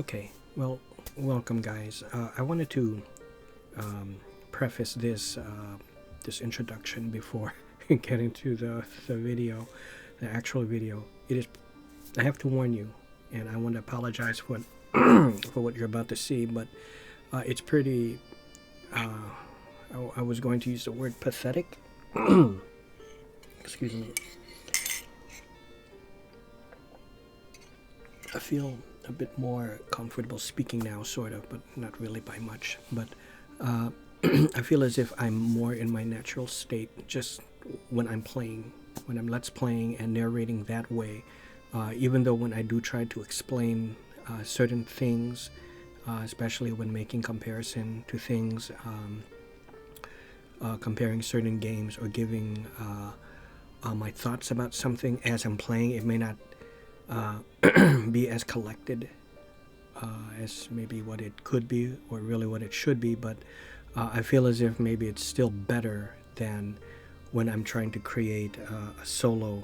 Okay, well, welcome guys. I wanted to preface this this introduction before getting to the video, the actual video. It is, I have to warn you, and I want to apologize for for what you're about to see, but it's pretty. I was going to use the word pathetic. Excuse me. I feel a bit more comfortable speaking now, sort of, but not really by much. But I feel as if I'm more in my natural state just when I'm playing, when I'm let's playing and narrating that way. Even though when I do try to explain certain things, especially when making comparison to things, comparing certain games or giving my thoughts about something as I'm playing, it may not be as collected as maybe what it could be or really what it should be, but I feel as if maybe it's still better than when I'm trying to create a solo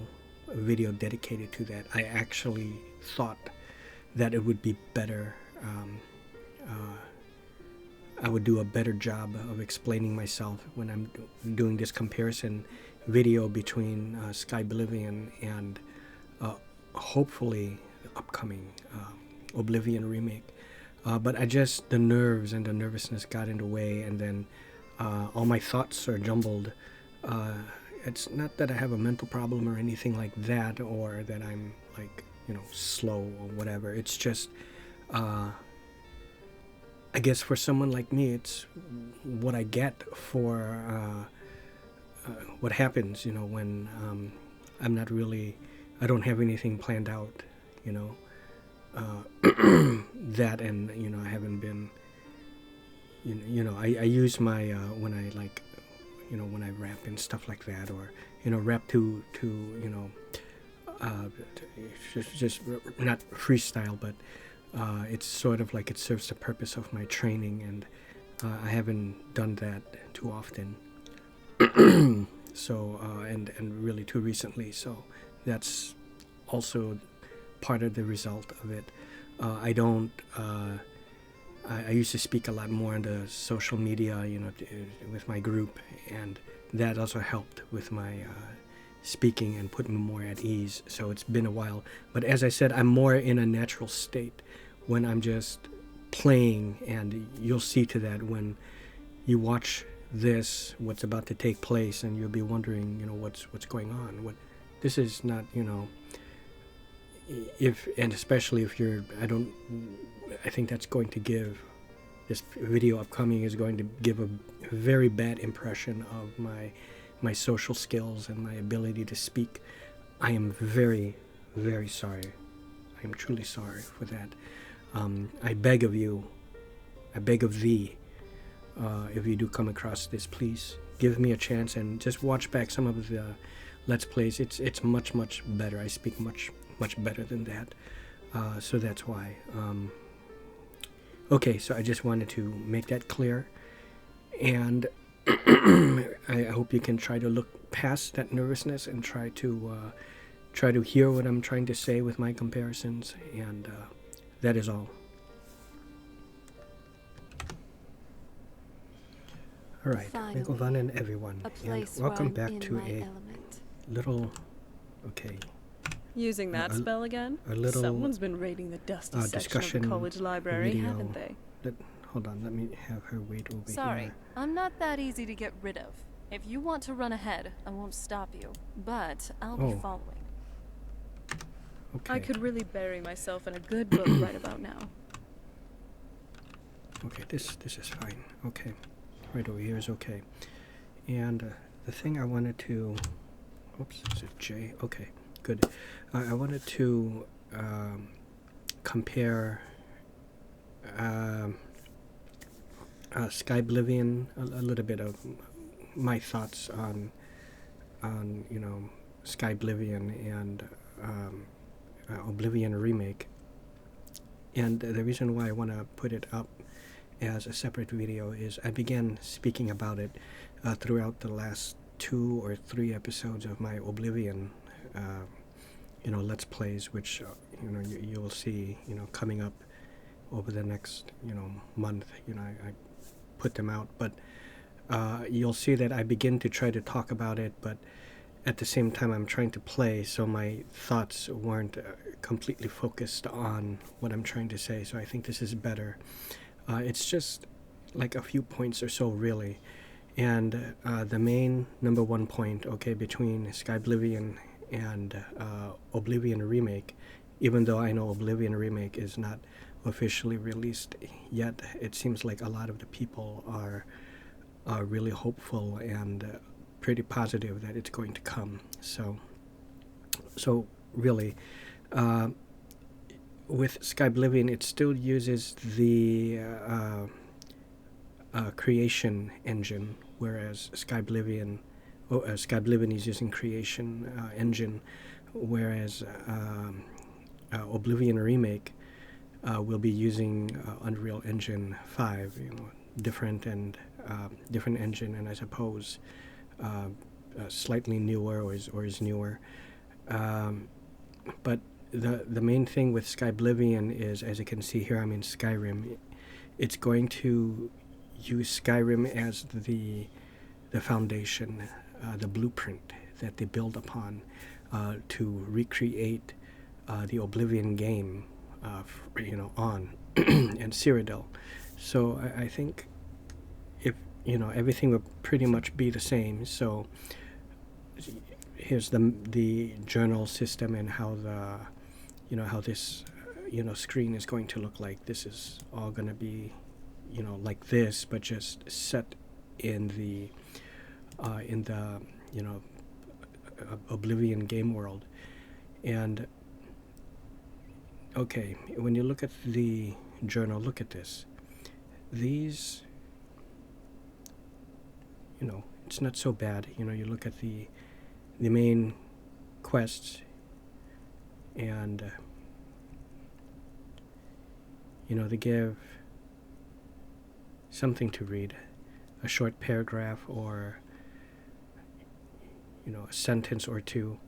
video dedicated to that. I actually thought that it would be better. I would do a better job of explaining myself when I'm doing this comparison video between Skyblivion and hopefully the upcoming Oblivion Remake. But the nerves and the nervousness got in the way, and then all my thoughts are jumbled. It's not that I have a mental problem or anything like that, or that I'm like, slow or whatever. It's just, I guess for someone like me, it's what I get for what happens, when I'm not really, I don't have anything planned out, that, and I haven't been, I use my when I like, when I rap and stuff like that, or rap to just not freestyle, but it's sort of like it serves the purpose of my training, and I haven't done that too often. So and really too recently, so that's also part of the result of it. I don't I used to speak a lot more on the social media, with my group, and that also helped with my speaking and put me more at ease. So it's been a while, but as I said, I'm more in a natural state when I'm just playing, and you'll see to that when you watch this, what's about to take place, and you'll be wondering, what's going on. What this is not, and especially if you're, I think that's going to give, this video upcoming is going to give a very bad impression of my social skills and my ability to speak. I am very, very sorry. I am truly sorry for that. I beg of you, I beg of thee, if you do come across this, please give me a chance and just watch back some of the Let's Plays. It's much better. I speak much better than that, so that's why. Okay, so I just wanted to make that clear, and I hope you can try to look past that nervousness and try to hear what I'm trying to say with my comparisons, and that is all. All right, Megovanen everyone, and welcome back to a little, okay. Using that spell again? A little Someone's been raiding the dusty section discussion of the college library, video. haven't they? Hold on, let me have her wait over here. Sorry, I'm not that easy to get rid of. If you want to run ahead, I won't stop you, but I'll be following. Okay. I could really bury myself in a good book right about now. Okay, this is fine. Okay, right over here is okay. And the thing I wanted to, oops, is it J? Okay, good. I wanted to compare Skyblivion, a little bit of my thoughts on Skyblivion and Oblivion Remake. And the reason why I want to put it up as a separate video is I began speaking about it throughout the last 2 or 3 episodes of my Oblivion Let's Plays, which you'll see coming up over the next, month. I put them out, but you'll see that I begin to try to talk about it, but at the same time I'm trying to play, so my thoughts weren't completely focused on what I'm trying to say. So I think this is better. It's just like a few points or so, really. And the main number one point, okay, between Skyblivion and Oblivion Remake, even though I know Oblivion Remake is not officially released yet, it seems like a lot of the people are really hopeful and pretty positive that it's going to come. So really, with Skyblivion, it still uses the creation engine, whereas Skyblivion is using creation engine, whereas Oblivion Remake will be using Unreal Engine 5, different engine, and I suppose slightly newer or is newer. But the main thing with Skyblivion is, as you can see here, I'm in Skyrim. It's going to use Skyrim as the foundation, the blueprint that they build upon to recreate the Oblivion game, on and Cyrodiil. So I think if everything will pretty much be the same. So here's the journal system and how how this screen is going to look like. This is all going to be like this, but just set in the Oblivion game world. And okay, when you look at the journal, look at this. These, it's not so bad. You look at the main quests, and they give something to read, a short paragraph or a sentence or two,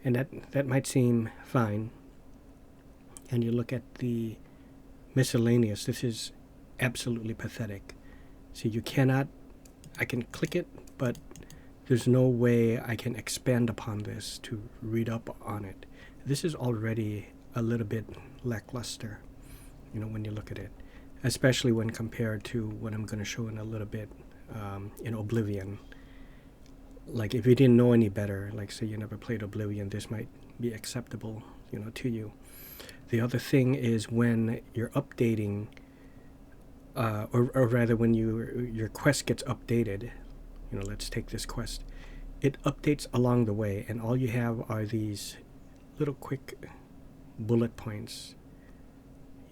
and that might seem fine. And you look at the miscellaneous. This is absolutely pathetic. See, I can click it, but there's no way I can expand upon this to read up on it. This is already a little bit lackluster, when you look at it, especially when compared to what I'm going to show in a little bit in Oblivion. Like, if you didn't know any better, like say you never played Oblivion, this might be acceptable, to you. The other thing is when you're updating, or rather when your quest gets updated, let's take this quest, it updates along the way, and all you have are these little quick bullet points,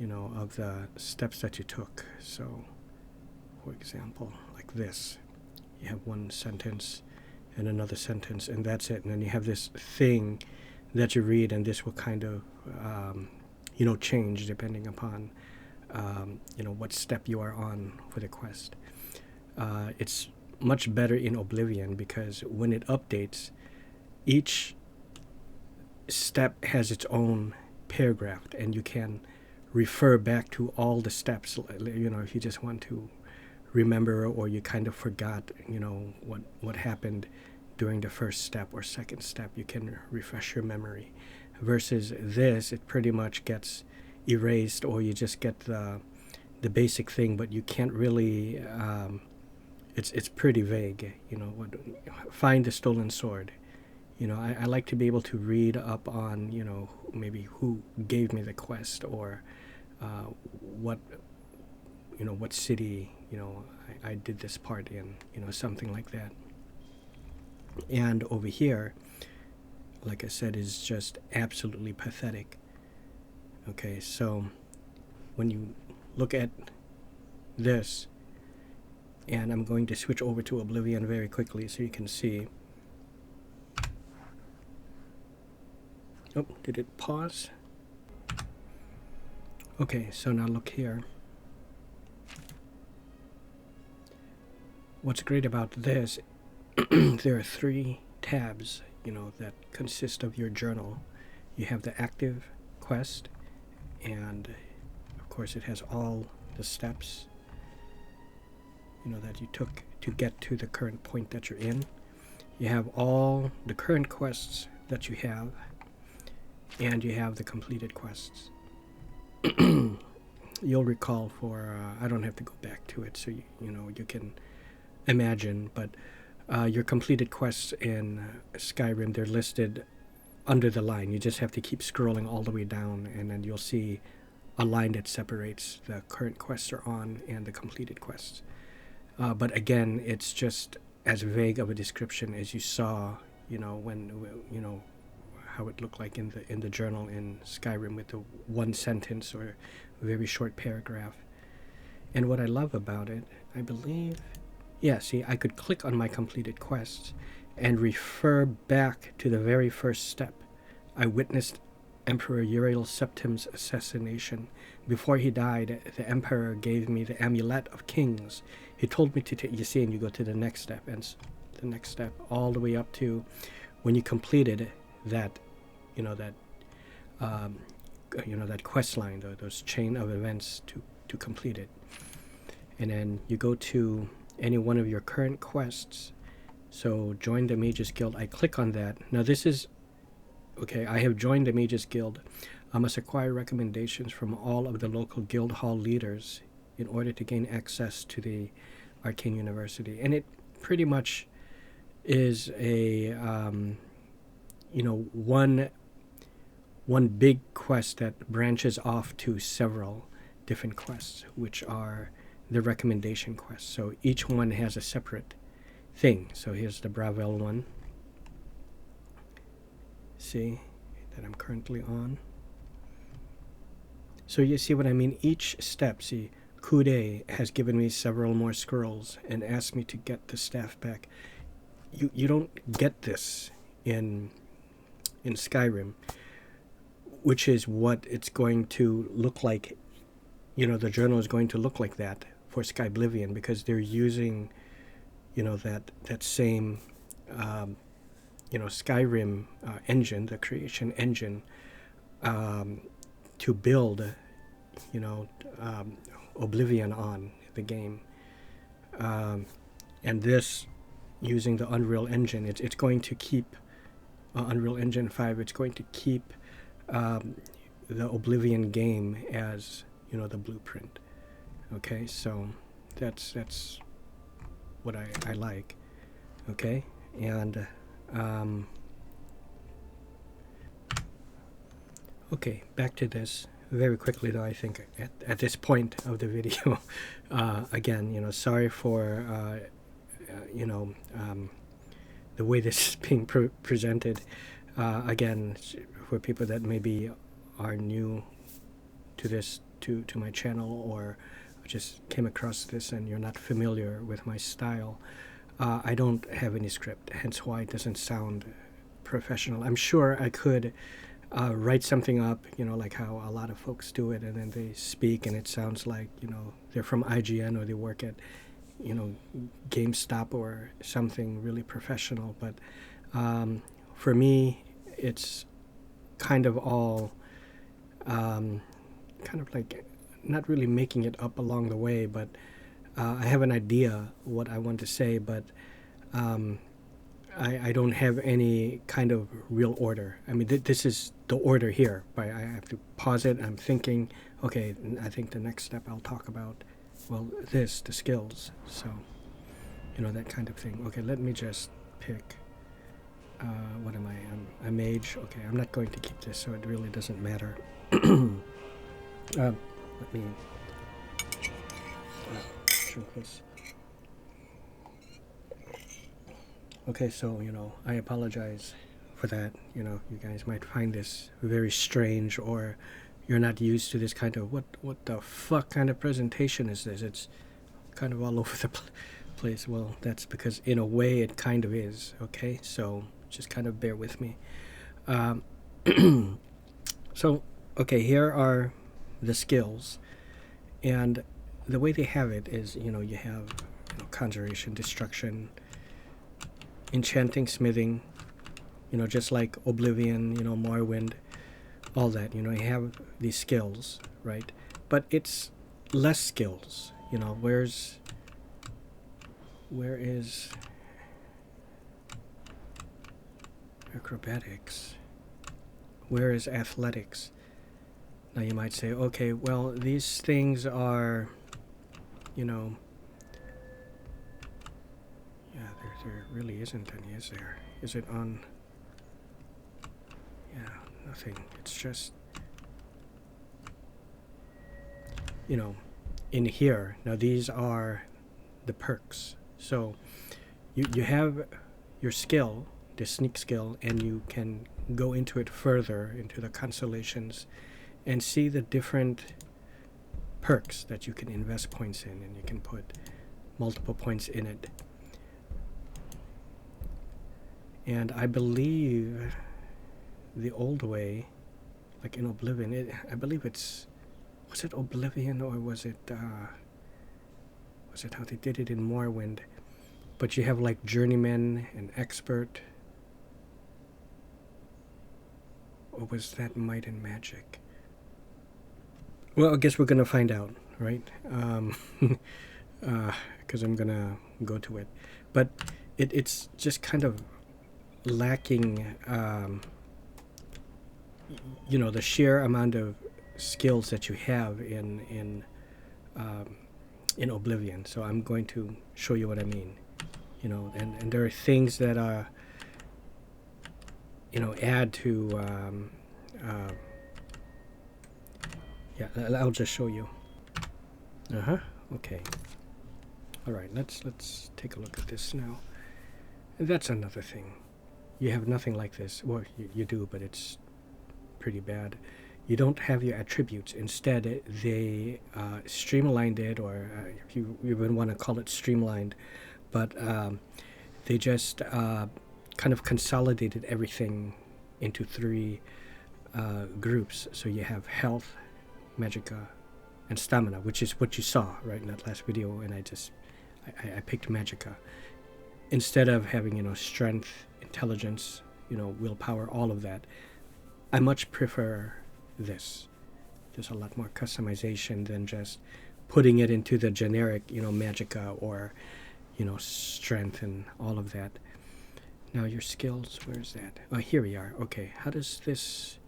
of the steps that you took. So, for example, like this, you have one sentence and another sentence, and that's it. And then you have this thing that you read, and this will kind of change depending upon what step you are on for the quest. It's much better in Oblivion because when it updates, each step has its own paragraph, and you can refer back to all the steps. If you just want to remember, or you kind of forgot what happened during the first step or second step, you can refresh your memory. Versus this, it pretty much gets erased, or you just get the basic thing, but you can't really it's pretty vague. Find the stolen sword. I like to be able to read up on maybe who gave me the quest, or what city I did this part in, something like that. And over here, like I said, is just absolutely pathetic. Okay, so when you look at this, and I'm going to switch over to Oblivion very quickly so you can see. Oh, did it pause? Okay, so now look here. What's great about this, there are 3 tabs, that consist of your journal. You have the active quest, and of course, it has all the steps, you know, that you took to get to the current point that you're in. You have all the current quests that you have, and you have the completed quests. You'll recall for, I don't have to go back to it, so you know, you can imagine, but your completed quests in Skyrim, they're listed under the line. You just have to keep scrolling all the way down, and then you'll see a line that separates the current quests are on and the completed quests. But again, it's just as vague of a description as you saw, you know, when, you know, how it looked like in the journal in Skyrim with the one sentence or a very short paragraph. And what I love about it, I believe, yeah, see, I could click on my completed quests and refer back to the very first step. I witnessed Emperor Uriel Septim's assassination. Before he died, the Emperor gave me the Amulet of Kings. He told me to take, you see, and you go to the next step, and the next step, all the way up to when you completed that, you know, that quest line, those chain of events to complete it. And then you go to any one of your current quests. So join the Mages Guild. I click on that. Now this is, okay, I have joined the Mages Guild. I must acquire recommendations from all of the local guild hall leaders in order to gain access to the Arcane University. And it pretty much is a, you know, one big quest that branches off to several different quests, which are the recommendation quests. So each one has a separate thing. So here's the Bravel one. See, that I'm currently on. So you see what I mean? Each step, see, Kude has given me several more scrolls and asked me to get the staff back. You don't get this in Skyrim, which is what it's going to look like. You know, the journal is going to look like that for Skyblivion, because they're using, you know, that same, you know, Skyrim engine, the creation engine, to build, you know, Oblivion on the game. And this, using the Unreal Engine, it's going to keep Unreal Engine 5, it's going to keep the Oblivion game as, you know, the blueprint. Okay, so that's what I like. Okay, and okay, back to this very quickly though. I think at this point of the video, again, you know, sorry for you know, the way this is being presented. Again, for people that maybe are new to this, to my channel, or just came across this and you're not familiar with my style, I don't have any script, hence why it doesn't sound professional. I'm sure I could write something up, you know, like how a lot of folks do it, and then they speak and it sounds like, you know, they're from IGN or they work at, you know, GameStop or something really professional. But for me, it's kind of all kind of like not really making it up along the way, but I have an idea what I want to say, but I don't have any kind of real order. I mean, this is the order here, but I have to pause it. I'm thinking, okay, I think the next step I'll talk about, well, the skills. So, you know, that kind of thing. Okay, let me just pick, what am I? I'm a mage. Okay, I'm not going to keep this, so it really doesn't matter. Let me drink this. Okay, so, you know, I apologize for that. You know, you guys might find this very strange, or you're not used to this kind of, what the fuck kind of presentation is this? It's kind of all over the place. Well, that's because in a way it kind of is, okay? So just kind of bear with me. So, okay, here are the skills, and the way they have it is, you know, you have, you know, conjuration, destruction, enchanting, smithing, you know, just like Oblivion, you know, Morrowind, all that. You know, you have these skills, right? but it's less skills. You know, where is acrobatics? Where is athletics? Now you might say, okay, well, these things are, you know, yeah, there really isn't any, is there? Is it on? Yeah, nothing. It's just, you know, in here. Now these are the perks. So you have your skill, the sneak skill, and you can go into it further, into the constellations, and see the different perks that you can invest points in, and you can put multiple points in it. And I believe the old way, like in Oblivion, I believe it's, was it Oblivion or was it how they did it in Morrowind? But you have like journeyman and expert. Or was that might and magic? Well, I guess we're gonna find out, right? Because I'm gonna go to it, but it's just kind of lacking, you know, the sheer amount of skills that you have in Oblivion. So I'm going to show you what I mean. You know, and there are things that are, you know, add to. Yeah, I'll just show you. Okay. All right. Let's take a look at this now. That's another thing. You have nothing like this. Well, you do, but it's pretty bad. You don't have your attributes. Instead, they streamlined it, or if you even want to call it streamlined, but they just kind of consolidated everything into three groups. So you have health, magicka, and stamina, which is what you saw right in that last video, and I picked magicka instead of having, you know, strength, intelligence, you know, willpower, all of that. I much prefer this. There's a lot more customization than just putting it into the generic, you know, magicka or, you know, strength and all of that. Now your skills, where's that? Oh, here we are. Okay, how does this?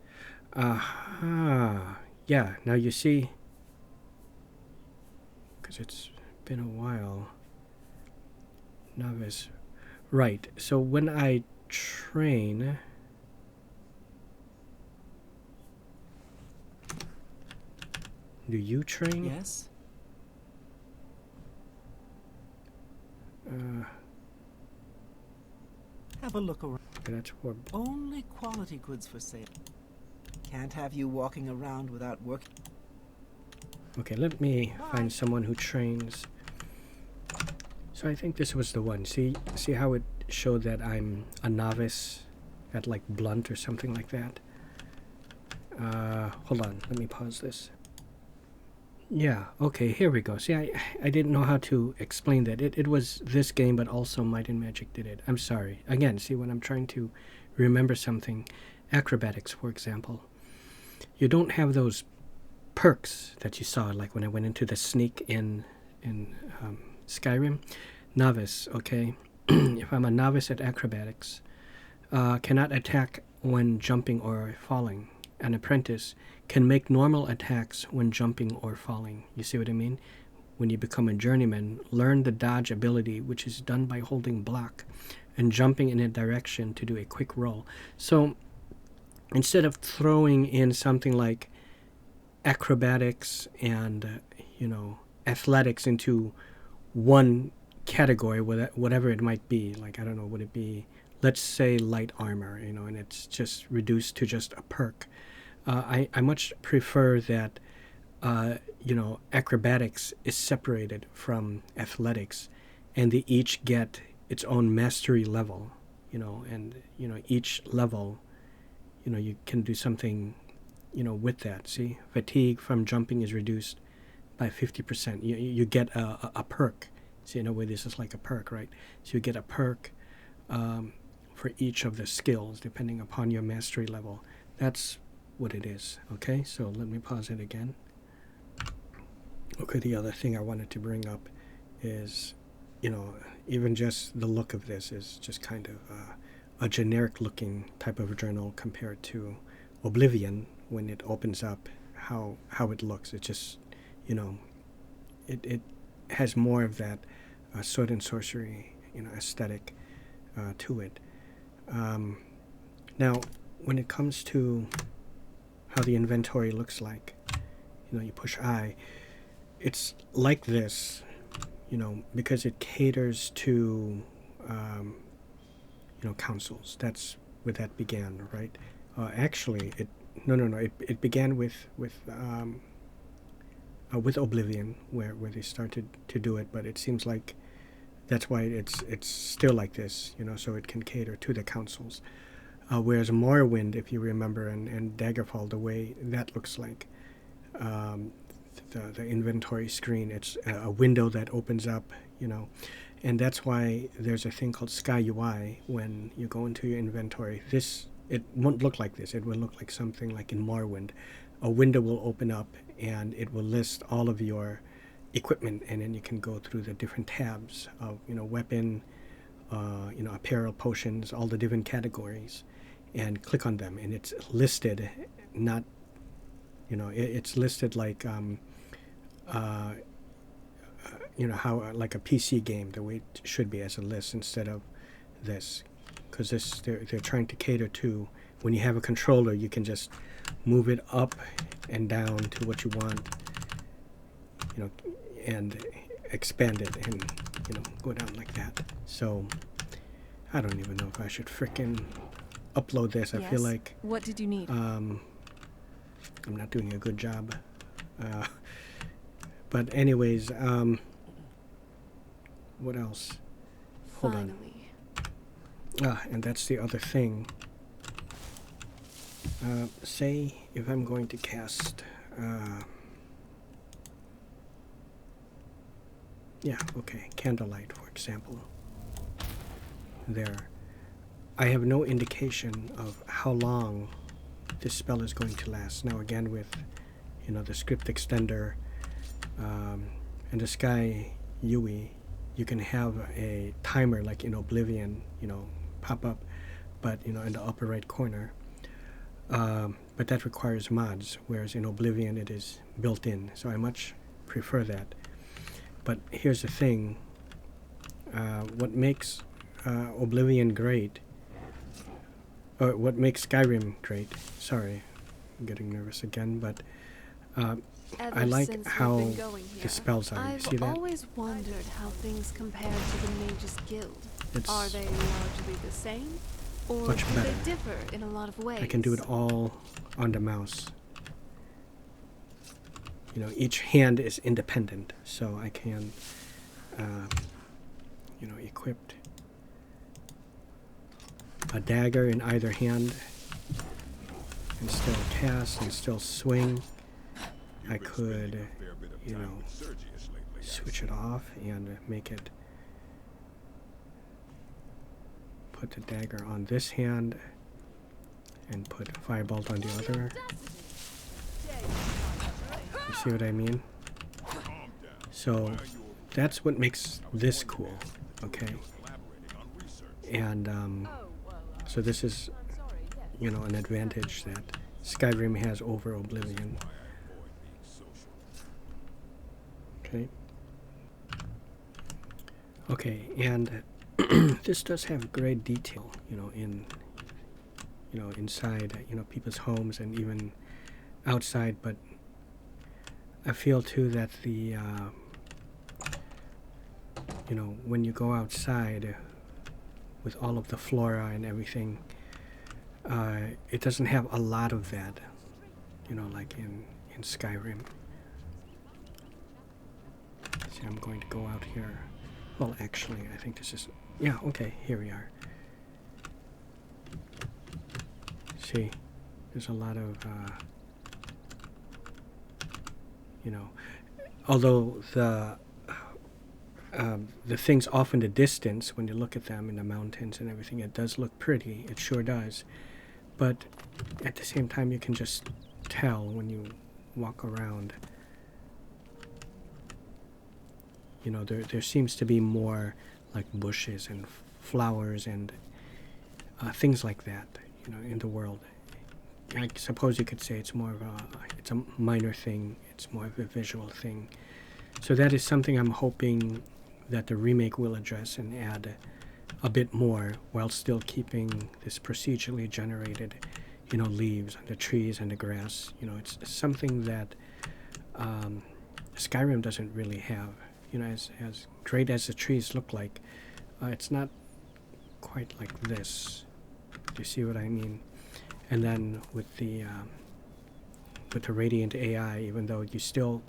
Yeah, now you see, because it's been a while. Novice. Right, so when I train, do you train? Yes. Have a look around. That's for Only quality goods for sale. Can't have you walking around without work. okay, let me find someone who trains. So I think this was the one. See how it showed that I'm a novice at like blunt or something like that? Hold on, let me pause this. Yeah, okay, here we go. See, I didn't know how to explain that. It was this game, but also Might and Magic did it. I'm sorry. Again, see, when I'm trying to remember something, acrobatics, for example, you don't have those perks that you saw, like when I went into the sneak in Skyrim. Novice, okay. If I'm a novice at acrobatics, cannot attack when jumping or falling. An apprentice can make normal attacks when jumping or falling. You see what I mean? When you become a journeyman, learn the dodge ability, which is done by holding block and jumping in a direction to do a quick roll. So instead of throwing in something like acrobatics and, you know, athletics into one category, whatever it might be, like, I don't know, would it be, let's say light armor, you know, and it's just reduced to just a perk. I much prefer that, you know, acrobatics is separated from athletics, and they each get its own mastery level, you know, and, you know, each level, you know, you can do something, you know, with that. See, fatigue from jumping is reduced by 50%. You get a perk. See, in a way, this is like a perk, right? So you get a perk for each of the skills, depending upon your mastery level. That's what it is. Okay, so let me pause it again. Okay, the other thing I wanted to bring up is, even just the look of this is just kind of a generic looking type of journal compared to Oblivion when it opens up, how it looks. It just, it has more of that sword and sorcery, aesthetic to it. Now, when it comes to how the inventory looks like, you push I, it's like this, because it caters to, consoles. That's where that began, right? Actually, it began with Oblivion, where they started to do it, but it seems like that's why it's still like this, so it can cater to the consoles. Whereas Morrowind, if you remember, and Daggerfall, the way that looks like, the inventory screen, it's a window that opens up, and that's why there's a thing called Sky UI. When you go into your inventory, it won't look like this. It will look like something like in Morrowind. A window will open up and it will list all of your equipment, and then you can go through the different tabs of weapon, apparel, potions, all the different categories, and click on them, and it's listed, not it's listed like how like a PC game, the way it should be as a list instead of this, because they're trying to cater to, when you have a controller, you can just move it up and down to what you want, and expand it and go down like that. So I don't even know if I should frickin' upload this. I feel like what did you need? I'm not doing a good job. But anyways, what else? Hold Finally. on. And that's the other thing. Say if I'm going to cast, candlelight, for example. There, I have no indication of how long this spell is going to last. Now again, with the script extender and the Sky UI, you can have a timer like in Oblivion, pop up, but in the upper right corner. But that requires mods, whereas in Oblivion it is built in. So I much prefer that. But here's the thing: what makes Oblivion great, or what makes Skyrim great? Sorry, I'm getting nervous again, but I like how the spells are. You see that? I've always wondered how things compare to the Mages Guild. Are they largely the same, or much do better. they differ in a lot of ways? I can do it all on the mouse. Each hand is independent, so I can, equip a dagger in either hand and still cast and still swing. I could, switch it off and make it, put the dagger on this hand and put firebolt on the other. You see what I mean? So that's what makes this cool, okay? And so this is, an advantage that Skyrim has over Oblivion. Okay, and this does have great detail, inside, people's homes and even outside, but I feel too that the, when you go outside with all of the flora and everything, it doesn't have a lot of that, like in Skyrim. See, I'm going to go out here. Well, actually, I think this is, okay, here we are. See, there's a lot of, although the things off in the distance, when you look at them in the mountains and everything, it does look pretty. It sure does. But at the same time, you can just tell when you walk around You know, there seems to be more like bushes and flowers and things like that, you know, in the world. I suppose you could say it's more of it's a minor thing. It's more of a visual thing. So that is something I'm hoping that the remake will address and add a bit more, while still keeping this procedurally generated, you know, leaves on the trees and the grass. You know, it's something that Skyrim doesn't really have. You know, as great as the trees look like, it's not quite like this. Do you see what I mean? And then with the Radiant AI, even though you still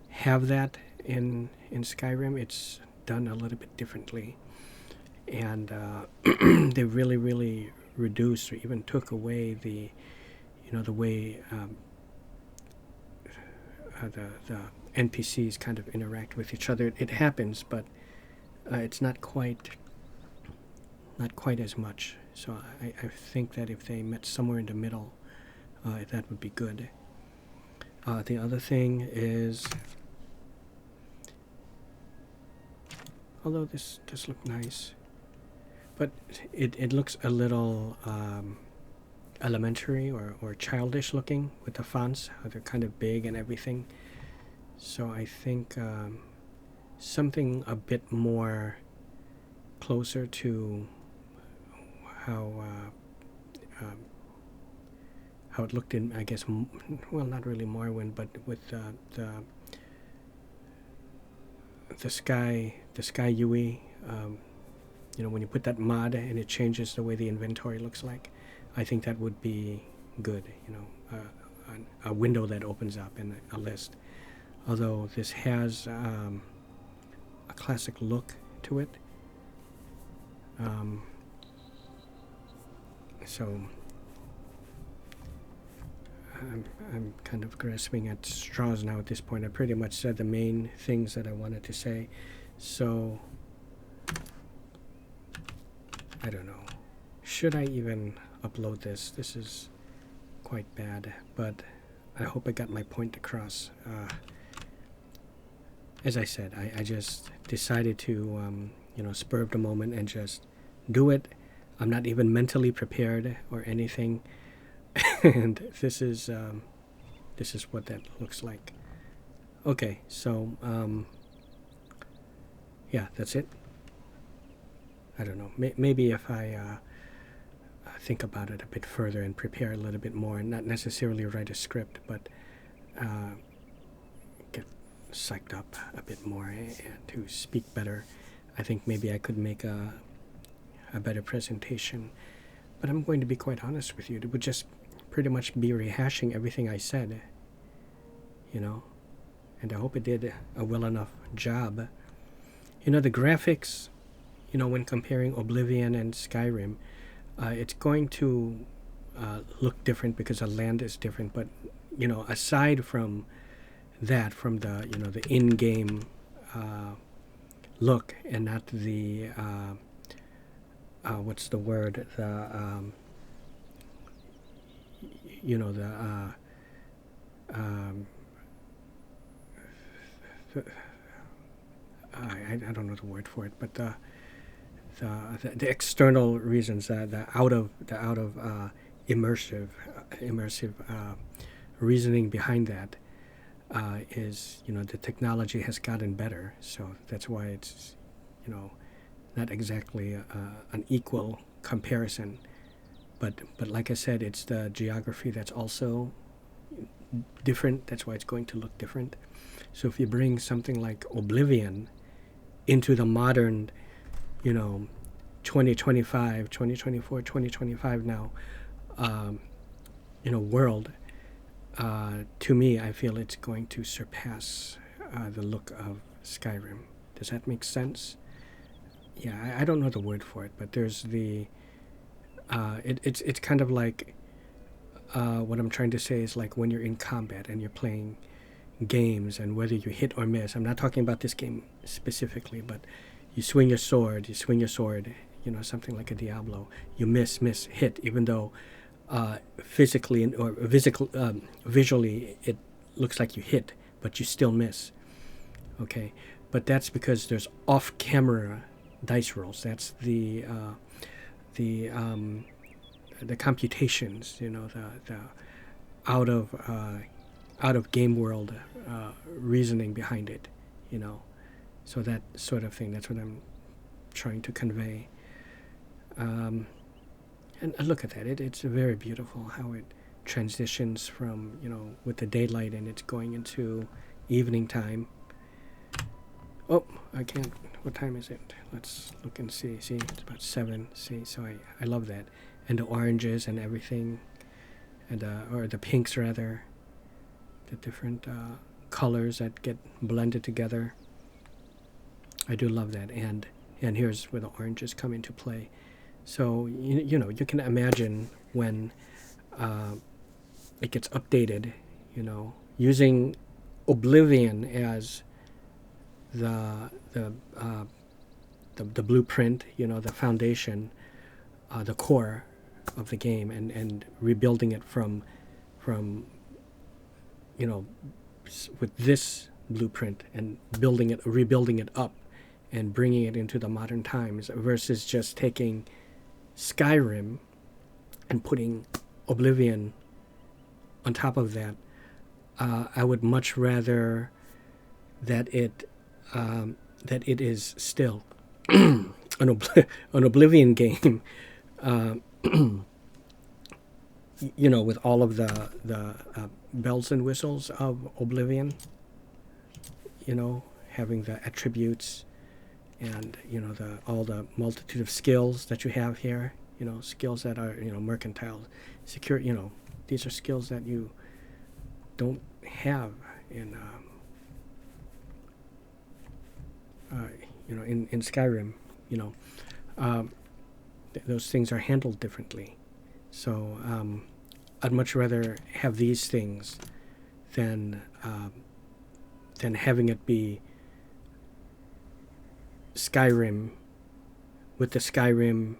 have that in Skyrim, it's done a little bit differently. And they really reduced or even took away the, you know, the way the NPCs kind of interact with each other. It happens, but it's not quite as much. So I think that if they met somewhere in the middle, that would be good. The other thing is, although this does look nice, but it looks a little elementary or childish looking with the fonts, how they're kind of big and everything. So I think something a bit more closer to how it looked in, I guess, well, not really Morrowind, but with the sky UI. You know, when you put that mod and it changes the way the inventory looks like, I think that would be good. You know, a window that opens up in a list. Although this has a classic look to it. So I'm kind of grasping at straws now at this point. I pretty much said the main things that I wanted to say. So I don't know. Should I even upload this? This is quite bad, but I hope I got my point across. As I said, I just decided to, you know, spur of the moment and just do it. I'm not even mentally prepared or anything, and this is what that looks like. Okay, so yeah, that's it. I don't know. Maybe if I think about it a bit further and prepare a little bit more, and not necessarily write a script, but get psyched up a bit more and to speak better, I think maybe I could make a better presentation. But I'm going to be quite honest with you. It would just pretty much be rehashing everything I said, you know, and I hope it did a well enough job. You know, the graphics, you know, when comparing Oblivion and Skyrim, it's going to look different because the land is different. But, you know, aside from that, from the, you know, the in-game look and not the what's the word, the you know, the I don't know the word for it, but the external reasons, the out of immersive reasoning behind that is, you know, the technology has gotten better, so that's why it's, you know, not exactly an equal comparison, but like I said, it's the geography that's also different. That's why it's going to look different. So if you bring something like Oblivion into the modern, you know, 2025, 2024, 2025 now, you know, world, to me, I feel it's going to surpass the look of Skyrim. Does that make sense? Yeah, I don't know the word for it, but there's the it's kind of like what I'm trying to say is like when you're in combat and you're playing games, and whether you hit or miss. I'm not talking about this game specifically, but you swing your sword, you know, something like a Diablo. You miss, hit, even though physically or visually it looks like you hit, but you still miss. Okay, but that's because there's off-camera dice rolls. That's the computations, you know, the out of game world reasoning behind it, you know. So that sort of thing. That's what I'm trying to convey. And look at that. It's very beautiful how it transitions from, you know, with the daylight and it's going into evening time. Oh, I can't. What time is it? Let's look and see. See, it's about 7. See, so I love that. And the oranges and everything, and or the pinks rather, the different colors that get blended together. I do love that. And here's where the oranges come into play. So you know, you can imagine when it gets updated, you know, using Oblivion as the blueprint, you know, the foundation, the core of the game, and rebuilding it from you know, with this blueprint and rebuilding it up and bringing it into the modern times, versus just taking Skyrim and putting Oblivion on top of that. I would much rather that it is still an Oblivion game, you know, with all of the bells and whistles of Oblivion, you know, having the attributes and, you know, all the multitude of skills that you have here, you know, skills that are, you know, mercantile, secure, you know, these are skills that you don't have in you know, in Skyrim, you know. Those things are handled differently. So I'd much rather have these things than having it be Skyrim with the Skyrim,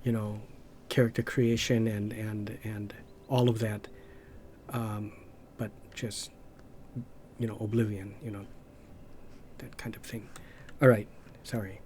you know, character creation and all of that, but just, you know, Oblivion, you know, that kind of thing. All right, sorry.